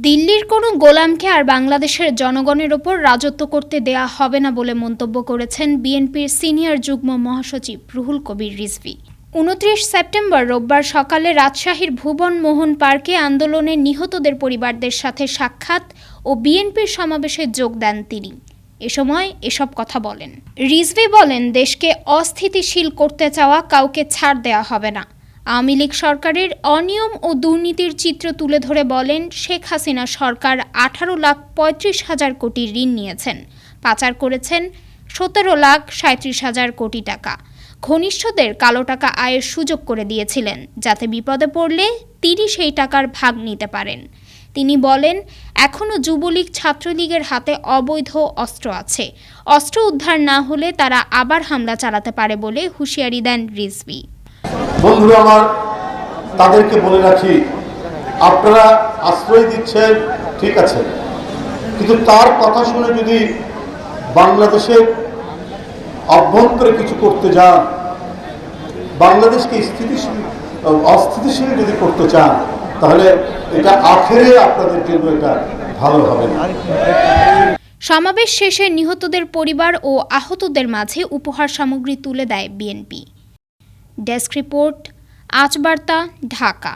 দিল্লির কোনো গোলামকে আর বাংলাদেশের জনগণের ওপর রাজত্ব করতে দেয়া হবে না বলে মন্তব্য করেছেন বিএনপির সিনিয়র যুগ্ম মহাসচিব রুহুল কবির রিজভী। ২৯ সেপ্টেম্বর রোববার সকালে রাজশাহীর ভুবন মোহন পার্কে আন্দোলনে নিহতদের পরিবারদের সাথে সাক্ষাৎ ও বিএনপির সমাবেশে যোগ দেন তিনি। এ সময় এসব কথা বলেন। রিজভী বলেন, দেশকে অস্থিতিশীল করতে চাওয়া কাউকে ছাড় দেওয়া হবে না। আওয়ামী লীগ সরকারের অনিয়ম ও দুর্নীতির চিত্র তুলে ধরে বলেন, শেখ হাসিনা সরকার ১৮,৩৫,০০০ কোটি ঋণ নিয়েছেন, পাচার করেছেন ১৭,৩৭,০০০ কোটি টাকা। ঘনিষ্ঠদের কালো টাকা আয়ের সুযোগ করে দিয়েছিলেন, যাতে বিপদে পড়লে তিনি সেই টাকার ভাগ নিতে পারেন। তিনি বলেন, এখনও যুবলীগ ছাত্রলীগের হাতে অবৈধ অস্ত্র আছে। অস্ত্র উদ্ধার না হলে তারা আবার হামলা চালাতে পারে বলে হুঁশিয়ারি দেন রিজভী। বন্ধুরা আমার, তাদেরকে বলে রাখি, আপনারা আশ্রয় দিচ্ছেন ঠিক আছে, কিন্তু তার কথা শুনে যদি বাংলাদেশের অভ্যন্তরে কিছু করতে যান, বাংলাদেশকে অস্থিতিশীল যদি করতে চান, তাহলে এটা আখেরে আপনাদের জন্য এটা ভালো হবে না। সমাবেশ শেষে নিহতদের পরিবার ও আহতদের মাঝে উপহার সামগ্রী তুলে দেয় বিএনপি। ডেস্ক রিপোর্ট, আজ বার্তা, ঢাকা।